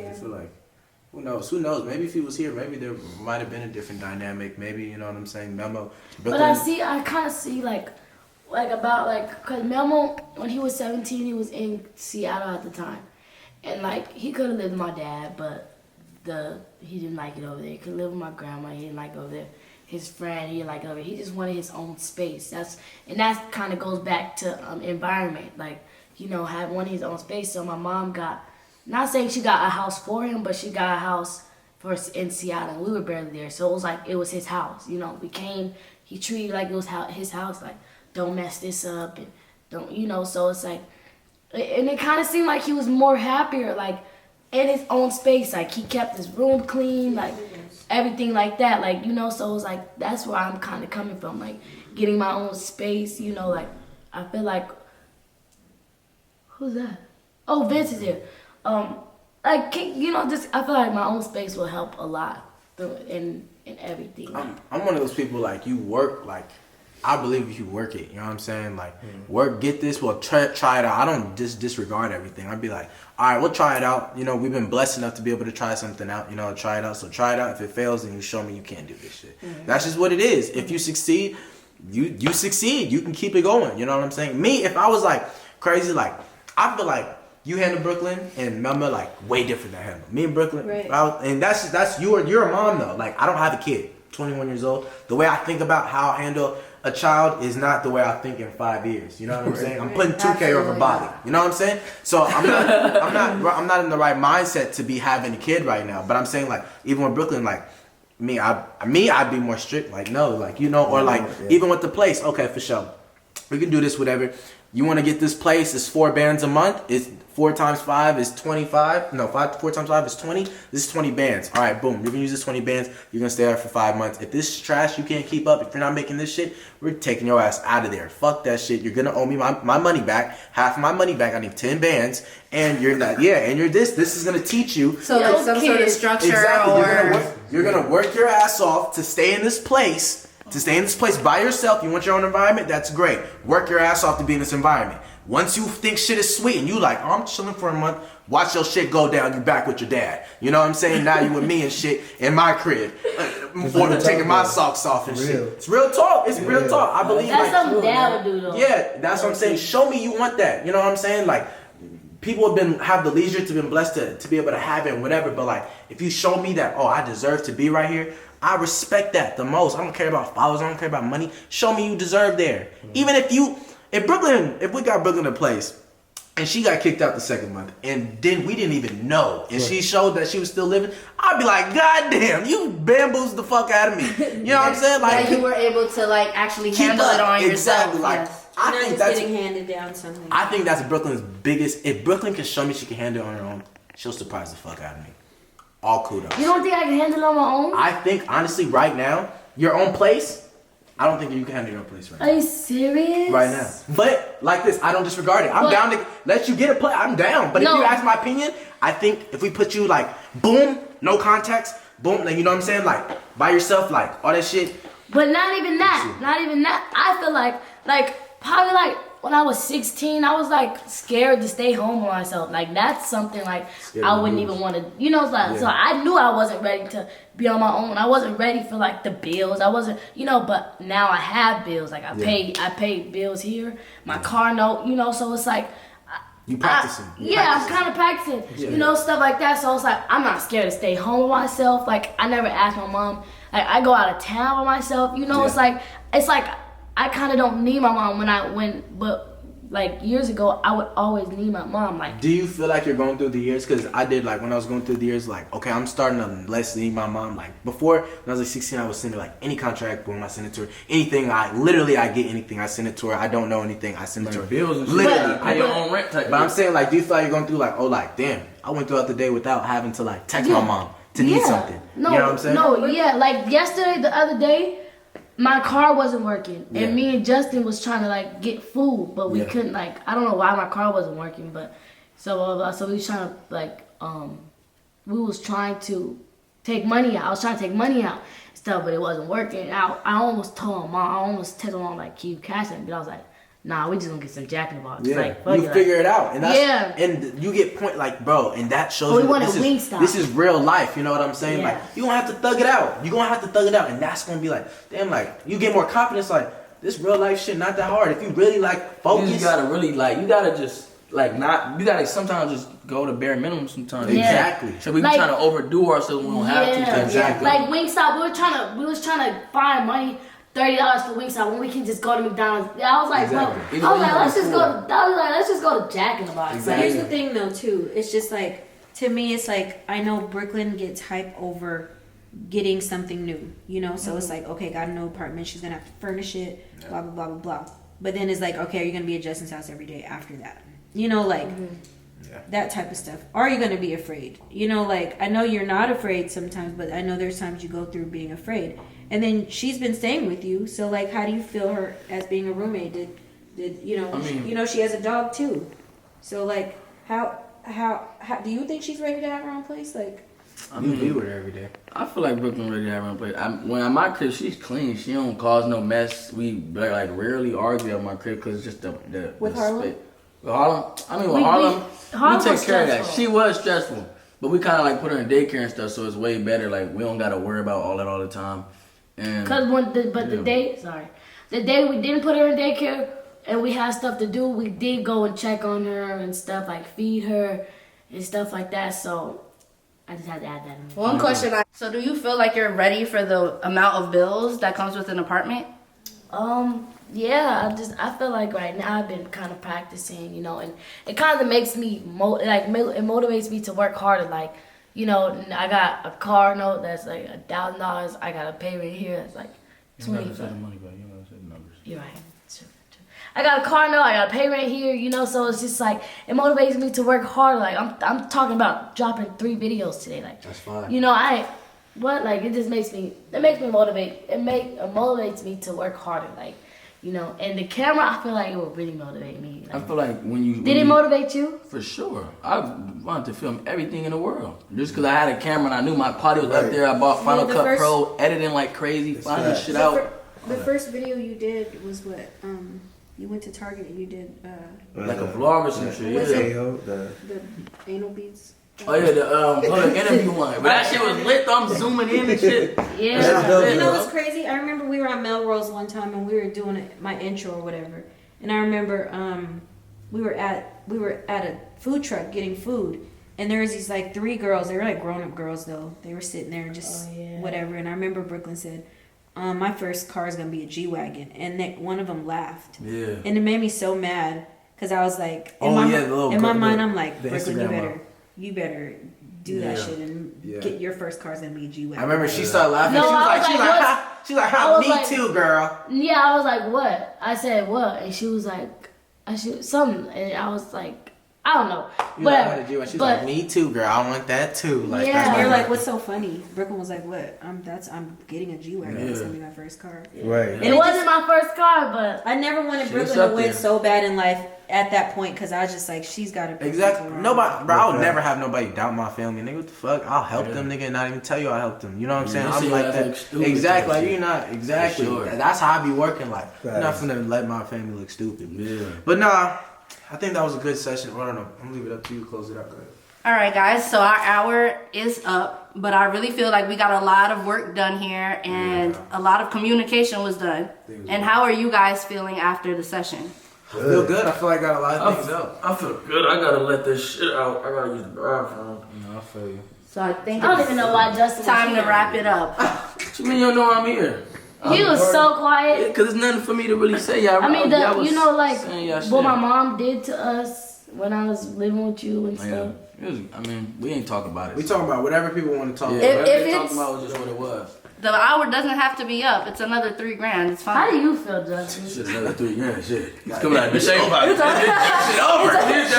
I feel like, who knows? Maybe if he was here, maybe there might have been a different dynamic. Maybe, you know what I'm saying? Melmo. But I kind of see because Melmo, when he was 17, he was in Seattle at the time. And like, he could have lived with my dad, but he didn't like it over there. He could live with my grandma, he didn't like it over there. His friend, he didn't like it over there. He just wanted his own space. That kind of goes back to environment. Like, wanting his own space. So my mom not saying she got a house for him, but she got a house in Seattle. We were barely there. So it was like, it was his house. We came, he treated like it was his house. Like, don't mess this up and don't, you know. So it's like, and it kind of seemed like he was more happier, like in his own space. Like he kept his room clean, like everything like that. Like, you know. So it's like that's where I'm kind of coming from, like getting my own space. You know, like I feel like, who's that? Oh, Vince is here. Like, you know, just I feel like my own space will help a lot in everything. I'm one of those people, like, you work, like, I believe if you work it, you know what I'm saying? Like, work, get this, well, try it out. I don't just disregard everything. I'd be like, all right, we'll try it out. You know, we've been blessed enough to be able to try something out, you know, try it out. So try it out. If it fails, then you show me you can't do this shit. That's just what it is. If you succeed, you succeed. You can keep it going. You know what I'm saying? Me, if I was, like, crazy, like, I feel like you handle Brooklyn and Melma like way different than handle me and Brooklyn. Right. And that's you're a mom though. Like I don't have a kid, 21 years old. The way I think about how I handle a child is not the way I think in 5 years. You know what I'm saying? I'm putting 2K over body. You know what I'm saying? So I'm not in the right mindset to be having a kid right now. But I'm saying like even with Brooklyn, like I'd be more strict. Like no, like you know, or like even with the place. Okay, for sure, we can do this. Whatever. You want to get this place? It's 4 bands a month. It's 4 times 5 is 25. No, 4 times 5 is 20. This is 20 bands. All right, boom. You're gonna use this 20 bands. You're gonna stay there for 5 months. If this is trash, you can't keep up. If you're not making this shit, we're taking your ass out of there. Fuck that shit. You're gonna owe me my money back. Half of my money back. I need 10 bands. And you're not. Yeah. And you're this. This is gonna teach you. So like some sort of structure exactly. or You're gonna work your ass off to stay in this place. To stay in this place by yourself. You want your own environment? That's great. Work your ass off to be in this environment. Once you think shit is sweet and you like, oh, I'm chilling for a month, watch your shit go down, you back with your dad. You know what I'm saying? Now you with me and shit in my crib. Or taking my socks off and shit. It's real talk. It's real talk. I believe that's like, something dad would do though. yeah, that's what I'm saying. Show me you want that. You know what I'm saying? Like people have the leisure to be blessed to be able to have it and whatever, but like if you show me that, oh, I deserve to be right here, I respect that the most. I don't care about followers. I don't care about money. Show me you deserve there. Even if we got Brooklyn in place and she got kicked out the second month and then we didn't even know and she showed that she was still living, I'd be like, God damn, you bamboozled the fuck out of me. You know what I'm saying? Like you were able to like actually handle it on yourself. Exactly. Like I Not think just that's getting handed down something. I think that's Brooklyn's biggest. If Brooklyn can show me she can handle it on her own, she'll surprise the fuck out of me. All kudos. You don't think I can handle it on my own? I think honestly, right now, your own place. I don't think you can handle your own place right now. Are you serious? Right now. But like this, I don't disregard it. I'm down to let you get a play. I'm down. But if you ask my opinion, I think if we put you like boom, no context, boom, like you know what I'm saying, like by yourself, like all that shit. But not even that. Not even that. I feel like probably like when I was 16, I was like scared to stay home by myself. Like that's something like I wouldn't even want to, you know, like so I knew I wasn't ready to be on my own. I wasn't ready for like the bills. I wasn't, you know, but now I have bills. Like I pay bills here, my car note, you know, so it's like you practicing. I'm kind of practicing, you know, stuff like that. So it's like I'm not scared to stay home by myself. Like I never asked my mom. Like I go out of town by myself, you know. It's like I kind of don't need my mom but like years ago, I would always need my mom. Like, do you feel like you're going through the years? Because I did, like, when I was going through the years, like, okay, I'm starting to less need my mom. Like, before, when I was like 16, I was sending, like, any contract, boom, I send it to her. Anything, I get anything, I send it to her. I don't know anything, I send it to her. Bills and literally. Pay your own rent type. But I'm saying, like, do you feel like you're going through, like, oh, like, damn, I went throughout the day without having to, like, text my mom to need something. No, you know what I'm saying? No, like, yesterday, the other day, my car wasn't working, and me and Justin was trying to like get food, but we couldn't. Like, I don't know why my car wasn't working, but so we was trying to like we was trying to take money out. I was trying to take money out and stuff, but it wasn't working. I almost told mom. I almost told mom like, "Can you cash it?" But I was like, "Nah, we just gonna get some Jack in the Box." Yeah, like, you figure it out, and that's and you get point like, bro, and that shows you this is real life. You know what I'm saying? Like, you gonna have to thug it out. You gonna have to thug it out, and that's gonna be like, damn, like you get more confidence. Like this real life shit, not that hard. If you really like focus, you just gotta really like you gotta just like not. You gotta sometimes just go to bare minimum sometimes. Exactly. So we be trying to overdo ourselves when we don't have to. Exactly. Like Wingstop, we was trying to find money. $30 for Wingstop when we can just go to McDonald's. I was like, let's just go to Jack in the Box. Exactly. Here's the thing though too. It's just like, to me, it's like I know Brooklyn gets hype over getting something new, you know. So it's like, okay, got a new apartment, she's gonna have to furnish it, blah blah blah blah blah. But then it's like, okay, are you gonna be at Justin's house every day after that? You know, like that type of stuff. Are you gonna be afraid? You know, like I know you're not afraid sometimes, but I know there's times you go through being afraid. And then she's been staying with you, so like, how do you feel her as being a roommate? Did you know? I mean, you know, she has a dog too. So like, how do you think she's ready to have her own place? Like, I mean, you be with her every day. I feel like Brooklyn ready to have her own place. When I'm at my crib, she's clean. She don't cause no mess. We like rarely argue at my crib because it's just the with the Harlem. With Harlem, I mean, with Harlem, we take care of that. She was stressful, but we kind of like put her in daycare and stuff, so it's way better. Like we don't gotta worry about all that all the time. Because the day we didn't put her in daycare and we had stuff to do, we did go and check on her and stuff, like feed her and stuff like that. So I just had to add that in. One question. So do you feel like you're ready for the amount of bills that comes with an apartment? Yeah, I feel like right now I've been kind of practicing, you know, and it kind of makes me it motivates me to work harder. Like, you know, I got a car note that's like $1,000. I got a pay right here that's like $20. You're right. I got a car note. I got a pay right here. You know, so it's just like it motivates me to work harder. Like I'm talking about dropping 3 videos today. Like that's fine. You know, like it just makes me motivate. It motivates me to work harder. Like, you know, and the camera, I feel like it would really motivate me. Like, I feel like when it motivate you? For sure. I wanted to film everything in the world. Just because I had a camera and I knew my quality was up there. I bought Final Cut Pro, editing like crazy, finding shit out. The first video you did was what? You went to Target and you did like a vlog or some shit. Yeah. The anal beads. Oh yeah, the interview one. But that shit was lit though. I'm zooming in and shit. Yeah. You know what's crazy? I remember we were at Melrose one time and we were doing my intro or whatever. And I remember we were at a food truck getting food. And there was these like 3 girls. They were like grown up girls though. They were sitting there just whatever. And I remember Brooklyn said, my first car is gonna be a G-Wagon, and one of them laughed. Yeah. And it made me so mad because I was like, in my mind, I'm like, Brooklyn, you better do that shit and get your first car's gonna be a G-Wagon. I remember she started laughing. No, She's like, me too, girl. Yeah, I was like, what? I said what? And she was like, something, and I was like, I don't know. Whatever. She's like, me too, girl. I want that too. Like, yeah. And you're like, what's so funny? Brooklyn was like, what? I'm getting a G-Wagon. Yeah. It's gonna be my first car. Right. And it wasn't my first car, but I never wanted Brooklyn to win so bad in life at that point because I was just like, she's got to. Exactly. Nobody, bro. I'll never have nobody doubt my family. Nigga, what the fuck? I'll help them, nigga, and not even tell you I helped them. You know what I'm saying? I'm like that. Exactly. Like, you're not. Exactly. Sure. That's how I be working. Like, I'm not finna let my family look stupid. Yeah. But nah. I think that was a good session. I don't know. I'm gonna leave it up to you. Close it out. Go ahead. All right, guys. So our hour is up, but I really feel like we got a lot of work done here, and a lot of communication was done. And how are you guys feeling after the session? I feel good. I feel like I got a lot of things out. I feel good. I gotta let this shit out. I gotta use the bathroom. No, I feel you. So I think I don't even know why Justin. Time to wrap it up. What you mean you don't know I'm here? He was so quiet. Because there's nothing for me to really say. Y'all, I mean, you know, like what my mom did to us when I was living with you and stuff. I mean, we ain't talking about it. We talking about whatever people want to talk about. Whatever they talking about was just what it was. The hour doesn't have to be up. It's another $3,000. It's fine. How do you feel, Justin? Shit, another $3,000. Shit. It's coming out of Deshae. It's over.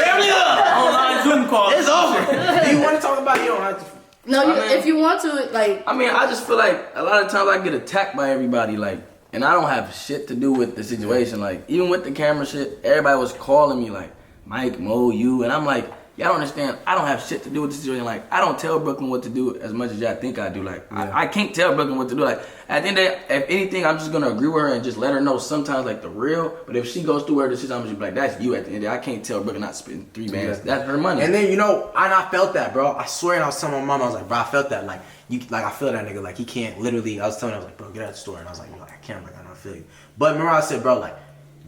Family up. Online Zoom call. It's over. Do you want to talk about it? You don't have to. No, if you want to, like. I mean, I just feel like a lot of times I get attacked by everybody, like, and I don't have shit to do with the situation. Like, even with the camera shit, everybody was calling me like, Mike, Mo, you, and I'm like, y'all don't understand. I don't have shit to do with the situation. Like, I don't tell Brooklyn what to do as much as y'all think I do. Like, I can't tell Brooklyn what to do. Like, at the end of the day, if anything, I'm just gonna agree with her and just let her know sometimes like the real. But if she goes through her decision, I'm just be like, that's you. At the end of the day, I can't tell Brooklyn not spending $3,000. That's her money. And then I felt that, bro. I swear, and I was telling my mom, I was like, bro, I felt that. Like, I feel that nigga. Like, he can't literally. I was telling her, I was like, bro, get out of the store. And I was like, I can't. Like, I don't feel you. But remember, I said, bro, like,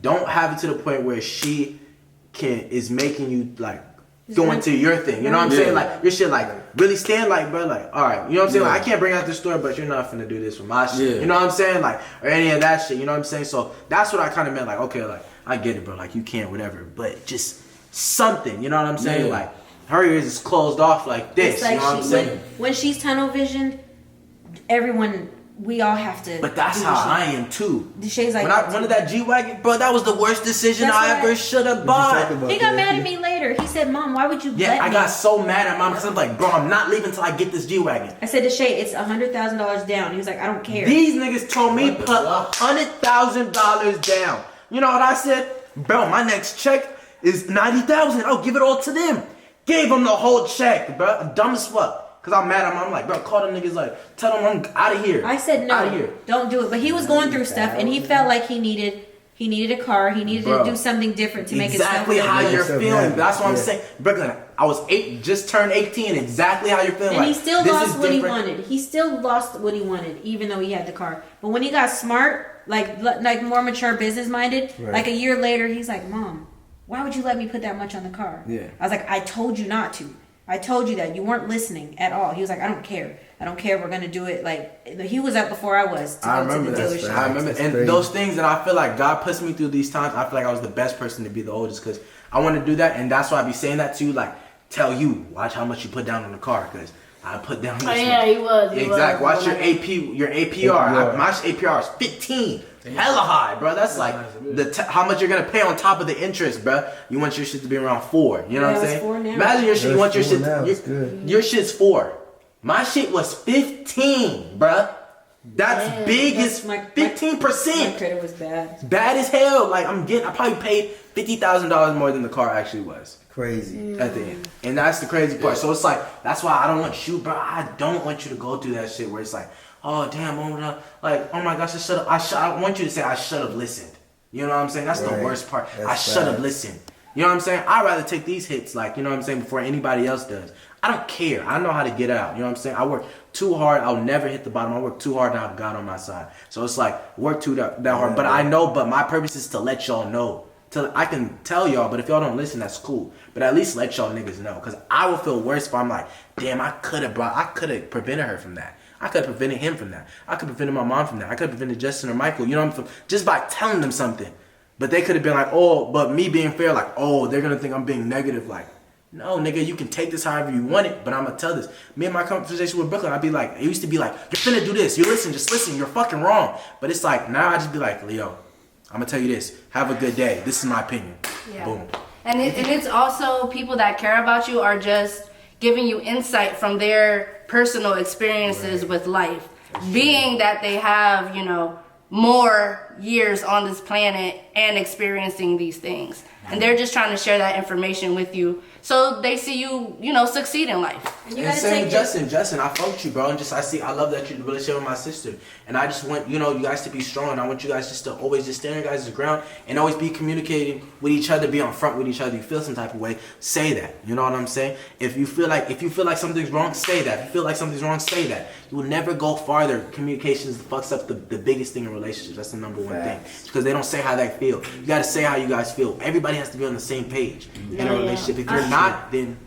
don't have it to the point where she is making you like. Going to your thing, you know what I'm saying? Like, your shit, like, really stand like, bro, like, all right, you know what I'm saying? Like, I can't bring out the store, but you're not finna do this with my shit, you know what I'm saying? Like, or any of that shit, you know what I'm saying? So, that's what I kind of meant, like, okay, like, I get it, bro, like, you can't, whatever, but just something, you know what I'm saying? Like, her ears is closed off like this, like, you know what I'm saying? When she's tunnel visioned, everyone, we all have to. But that's do how this I shit. am too. Deshae's like When I wanted that G-Wagon, bro, that was the worst decision That's I what ever should have bought. He got mad at me later. He said, "Mom, why would you Yeah, let me?" I got so mad at mom because I'm like, bro, I'm not leaving until I get this G-Wagon. I said, "Deshae, it's $100,000 down." He was like, "I don't care." These niggas told me put $100,000 down. You know what I said? Bro, my next check is $90,000. I'll give it all to them. Gave them the whole check, bro. I'm dumb as fuck. Cause I'm mad at him. I'm like, bro, call them niggas, like, tell them I'm out of here. I said Outta no, here. don't do it. But he was going through stuff, and he felt like he needed a car. He needed Bro, to do something different to make exactly it how sound you're good. feeling. That's what I'm Yeah. saying. Brooklyn, I was just turned 18. Exactly how you're feeling. And like, he still this lost is what he different. wanted. He still lost what he wanted, even though he had the car. But when he got smart, like more mature, business minded, Right. like a year later, he's like, "Mom, why would you let me put that much on the car?" Yeah. I was like, "I told you not to. I told you that. You weren't listening at all." He was like, "I don't care. I don't care. We're gonna do it." Like, he was up before I was to I go remember to the that. dealership. I remember, That's and crazy. those things that I feel like God puts me through these times. I feel like I was the best person to be the oldest because I want to do that, and that's why I be saying that to you. Like, tell you, watch how much you put down on the car because I put down. Oh this yeah, much. he was. Exactly. Watch your your APR. APR. My APR is 15. Hella high, bro. That's like how much you're gonna pay on top of the interest, bro. You want your shit to be around 4. You know what I'm it's saying? 4 now. Imagine your shit. You want your That's shit. cool now, it's good. Your shit's 4. My shit was 15, bruh. That's Yeah, big that's as my 15%. My credit was bad. Bad as hell. Like I probably paid $50,000 more than the car actually was Crazy. at the end, and that's the crazy part. So it's like that's why I don't want you, bro. I don't want you to go through that shit where it's like, oh damn, like oh my gosh, I want you to say I should have listened. You know what I'm saying? That's the Right. worst part. That's I should have bad. listened. You know what I'm saying? I'd rather take these hits, like, you know what I'm saying, before anybody else does. I don't care. I know how to get out. You know what I'm saying? I work too hard. I'll never hit the bottom. I work too hard and I have God on my side. So it's like, work too that hard. But I know, but my purpose is to let y'all know. I can tell y'all, but if y'all don't listen, that's cool. But at least let y'all niggas know. Because I will feel worse if I'm like, damn, I could have prevented her from that. I could have prevented him from that. I could have prevented my mom from that. I could have prevented Justin or Michael, you know what I'm saying? Just by telling them something. But they could have been like, oh, but me being fair, like, oh, they're going to think I'm being negative. Like, no, nigga, you can take this however you want it, but I'm going to tell this. Me and my conversation with Brooklyn, I'd be like, it used to be like, you're finna do this. You listen, just listen. You're fucking wrong. But it's like, now I just be like, Leo, I'm going to tell you this. Have a good day. This is my opinion. Yeah. Boom. And it's also people that care about you are just giving you insight from their personal experiences with life. Being that they have, more years on this planet and experiencing these things. And they're just trying to share that information with you so they see you, succeed in life. And you And gotta same take with Justin, I fuck with you, bro. And I love that you're really sharing with my sister. And I just want, you guys to be strong. And I want you guys just to always just stand your guys' ground and always be communicating with each other, be on front with each other. You feel some type of way, say that. You know what I'm saying? If you feel like something's wrong, say that. If you feel like something's wrong, say that. You will never go farther. Communications fucks up the biggest thing in relationships. That's the number one thing. It's because they don't say how they feel. You gotta say how you guys feel. Everybody has to be on the same page in a relationship. If you're not, then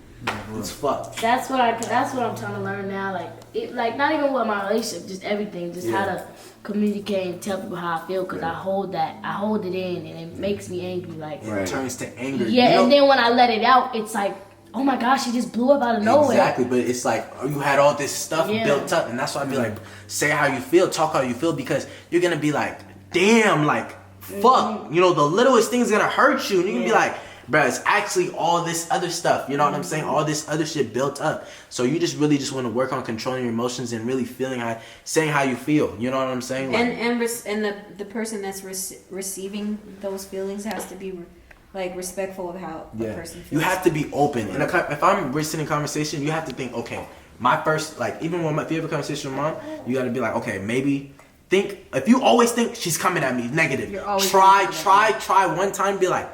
it's fucked. That's what I'm trying to learn now. Like not even with my relationship, just everything, just how to communicate and tell people how I feel. Cause I hold it in, and it makes me angry. Like It turns to anger. yeah, and then when I let it out, it's like, oh my gosh, it just blew up out of nowhere. Exactly, but it's like you had all this stuff Yeah. built up, and that's why I be like, say how you feel, talk how you feel, because you're gonna be like, damn, like, fuck, the littlest thing's gonna hurt you, and you're gonna be like, bruh, it's actually all this other stuff, you know what I'm saying? All this other shit built up. So you just really just want to work on controlling your emotions and really saying how you feel, you know what I'm saying? Like, and the person that's receiving those feelings has to be respectful of how the person feels. You have to be open. And if I'm listening to conversation, you have to think, okay, my first, even if you have a conversation with mom, you got to be like, okay, maybe think, if you always think she's coming at me negative, try one time, be like,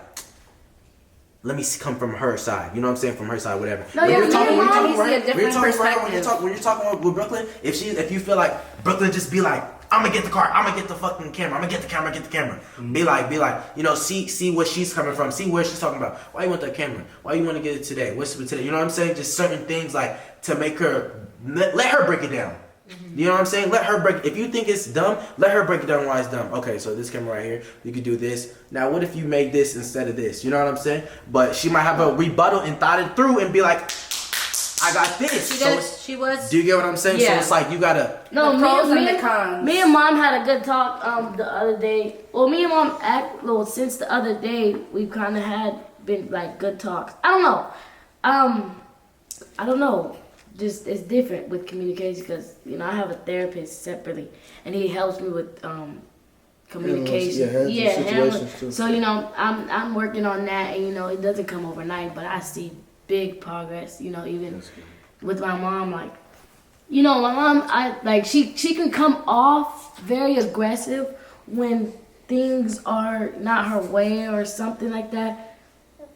let me come from her side. You know what I'm saying? From her side, whatever. No, when your you're talking, mom when needs you're to talking, see a different perspective. when you're talking with Brooklyn, if you feel like Brooklyn, just be like, I'm gonna get the car, I'm gonna get the fucking camera, I'm gonna get the camera, Mm-hmm. Be like, see where she's coming from, see where she's talking about. Why you want that camera? Why you want to get it today? What's it today? You know what I'm saying? Just certain things to make her, let her break it down. You know what I'm saying? Let her break. If you think it's dumb, let her break it down why it's dumb. Okay, so this camera right here, you could do this. Now, what if you made this instead of this? You know what I'm saying? But she might have a rebuttal and thought it through and be like, I got this. She was. Do you get what I'm saying? Yeah. So it's like you gotta. No, The pros and the cons. Me and mom had a good talk the other day. Well, me and mom since the other day we've kind of had been like good talks. I don't know. Just it's different with communication because I have a therapist separately and he helps me with communication. situations too. So I'm working on that and it doesn't come overnight, but I see big progress. Even with my mom, like my mom, she can come off very aggressive when things are not her way or something like that.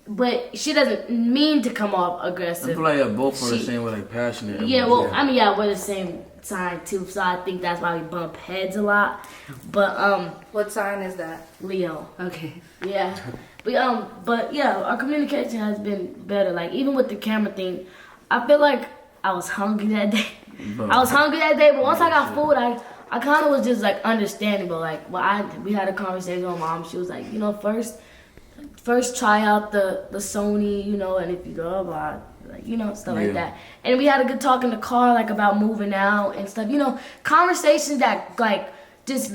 But she doesn't mean to come off aggressive. I feel like both are the same way, like passionate. Yeah, well, I mean, we're the same sign too, so I think that's why we bump heads a lot. But What sign is that? Leo. Okay. Yeah. But yeah, our communication has been better. Like even with the camera thing, I feel like I was hungry that day. But once I got food, I kind of was just like understanding. But like, we had a conversation with mom. She was like, first try out the Sony, and if you go blah, stuff like that. And we had a good talk in the car, like about moving out and stuff. Conversations that like just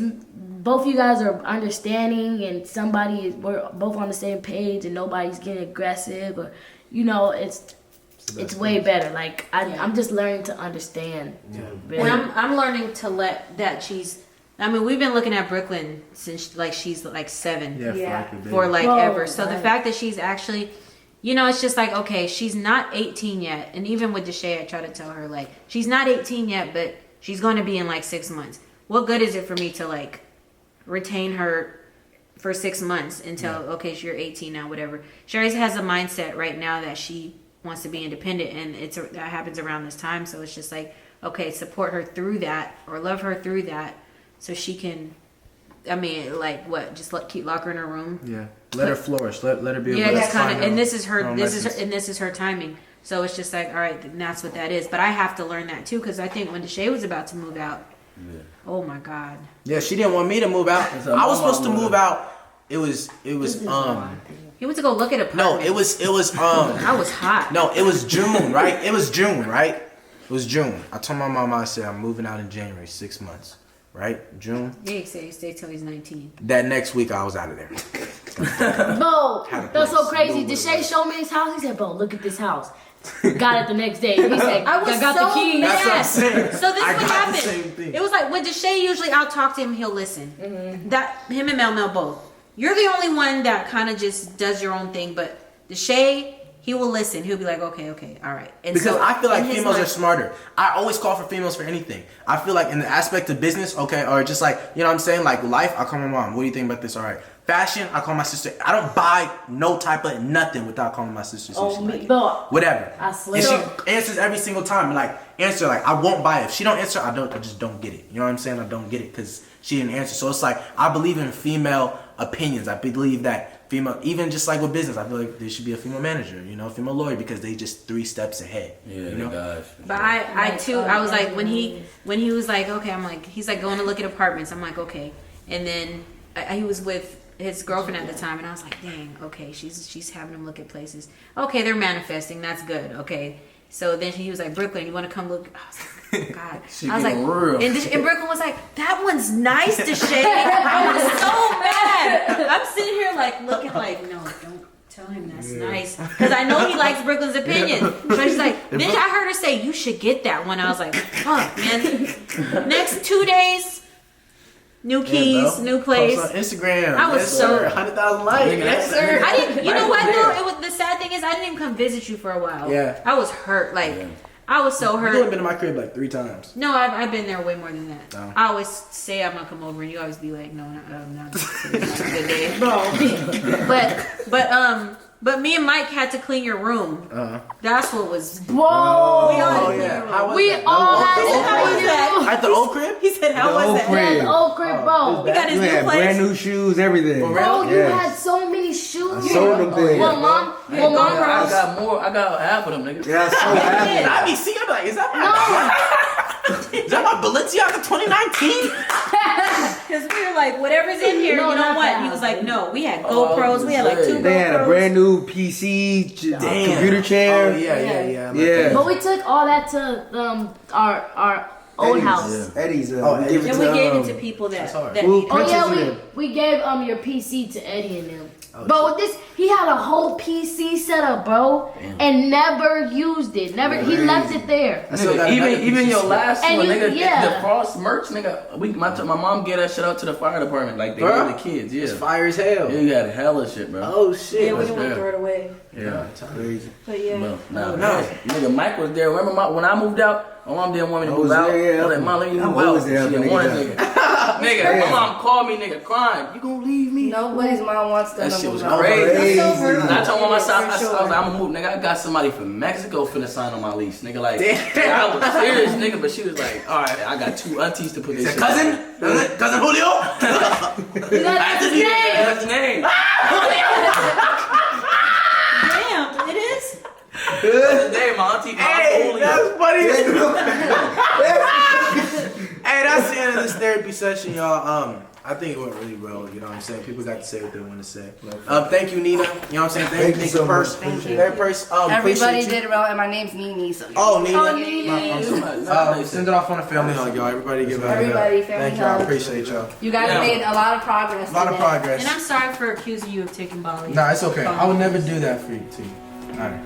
both you guys are understanding and we're both on the same page and nobody's getting aggressive or it's way better. Like I'm just learning to understand. And I'm learning to let that we've been looking at Brooklyn since she's 7. Yeah. For ever. So the fact that she's actually, it's just like, okay, she's not 18 yet. And even with Deshae, I try to tell her she's not 18 yet, but she's going to be in 6 months. What good is it for me to retain her for 6 months until okay, you're 18 now, whatever. She always has a mindset right now that she wants to be independent, and that happens around this time. So it's just like, okay, support her through that or love her through that. So she can, keep lock her in her room. Yeah, let her flourish. Let her be able to just find and this is her timing. So it's just like, all right, and that's what that is. But I have to learn that too, because I think when Deshae was about to move out, oh my God. Yeah, she didn't want me to move out. I was supposed to move out. It was He went to go look at a apartment. No, it was I was hot. No, it was June, right? It was June. I told my mom, I said I'm moving out in January, 6 months. Right? June. Yeah, stay till he's 19. That next week I was out of there. Bro, that's so crazy. Deshae showed me his house. He said, bro, look at this house. Got it the next day. He said, I was got so the keys. That's what I'm saying. So this I what got happened. the same thing. It was like when Deshae, usually I'll talk to him, he'll listen. Mm-hmm. That him and Mel both. You're the only one that kind of just does your own thing, but Deshae, he will listen. He'll be like, okay, all right. And because so, I feel like females are smarter. I always call for females for anything. I feel like in the aspect of business, okay, or just what I'm saying, life, I call my mom. What do you think about this? All right. Fashion, I call my sister. I don't buy no type of nothing without calling my sister. Whatever. I swear. And she answers every single time. Answer I won't buy it. If she don't answer, I just don't get it. You know what I'm saying? I don't get it because she didn't answer. So it's I believe in female opinions. I believe that female, even just with business, I feel like there should be a female manager, female lawyer, because they just 3 steps ahead. Yeah, guys. But I too, I was like, when he was like, okay, I'm like, he's going to look at apartments. I'm like, okay. And then he was with his girlfriend at the time, and I was like, dang, okay, she's having him look at places. Okay, they're manifesting. That's good. Okay. So then he was like, Brooklyn, you want to come look? I was like, oh, God. I was like, real. And Brooklyn was like, that one's nice, Deshae. I was so mad. I'm sitting here looking no, don't tell him that's nice. Because I know he likes Brooklyn's opinion. But she's like, then I heard her say, you should get that one. I was like, fuck, man. Next 2 days, new keys, new place. Post on Instagram. I was so 100,000 likes. Yes, sir. I didn't. You know what though? The sad thing is, I didn't even come visit you for a while. Yeah. I was hurt. I was so hurt. You only been to my crib 3 times. No, I've been there way more than that. Oh. I always say I'm gonna come over, and you always be like, no, not a good day. No. But me and Mike had to clean your room. That's what was. Whoa! We all had to clean your room. How was We that? all had He said, how was that? At the old crib? He said, how was that? Yeah, the old crib, bro. He got his You new had place. brand new shoes, everything. Bro, you Yes. had so many shoes. sold them things. Well, mom, I got more. I got half of them, nigga. Yeah, so happy. I be seeing, I'm like, is that my Is that my Balenciaga 2019? Because we were like, whatever's in here, No, you know not what? that. He was like, no, we had Oh, GoPros. We had like 2 GoPros. They had a brand new PC, computer chair. Oh, yeah. Yeah. But we took all that to our old Eddie's. house. Eddie's. Oh, we give it And to, we gave it to people that hard. that Well, needed Oh it. yeah, Pictures of we gave your PC to Eddie and them. But with this, he had a whole PC setup, bro, and never used it. Never, he left it there. I still got Nigga, another even your PC. last And one, you- nigga, yeah. the Frost merch, nigga. My mom gave that shit out to the fire department, like they Bruh. gave the kids. Yeah, It's fire as hell. yeah, you had hella shit, bro. Oh shit. Yeah, we That's didn't want to fair. throw it away. Yeah. Crazy. But yeah. Nah, no. nigga, Mike was there. Remember when I moved out? My mom didn't want me to I move was out. there, yeah. I was like, Mom, let me I'm move out. always there She when didn't want it, niggas nigga. Nigga, Yeah. my mom called me, nigga, crying. You gonna leave me? Nobody's mom wants them That to shit was move out. crazy. That's so rude. And I told my son, I For was sure. like, I'm gonna move, nigga. I got somebody from Mexico finna sign on my lease, nigga. Like, Damn. I was serious, nigga, but she was like, all right, I got 2 aunties to put this shit Cousin? on. Cousin Julio? That's his name. That's his name. Damn, it is? That's his name, my auntie. Hey, Julio. that's funny. Hey, that's the end of this therapy session, y'all. I think it went really well. You know what I'm saying? People got to say what they want to say. Thank you, Nina. You know what I'm saying? Thank you so Purse. much. Thank you. Hey, Purse. Everybody Appreciate you. did well, and my name's Nene. So Oh, Nina. Oh, Nene. Send it off on a family hug, y'all. Everybody give it up. Everybody, family Thank y'all. I hug. appreciate y'all. you guys Yeah. made a lot of progress. A lot of today. progress. And I'm sorry for accusing you of taking Bali. Nah, it's okay. I would never do that for you, too. All right.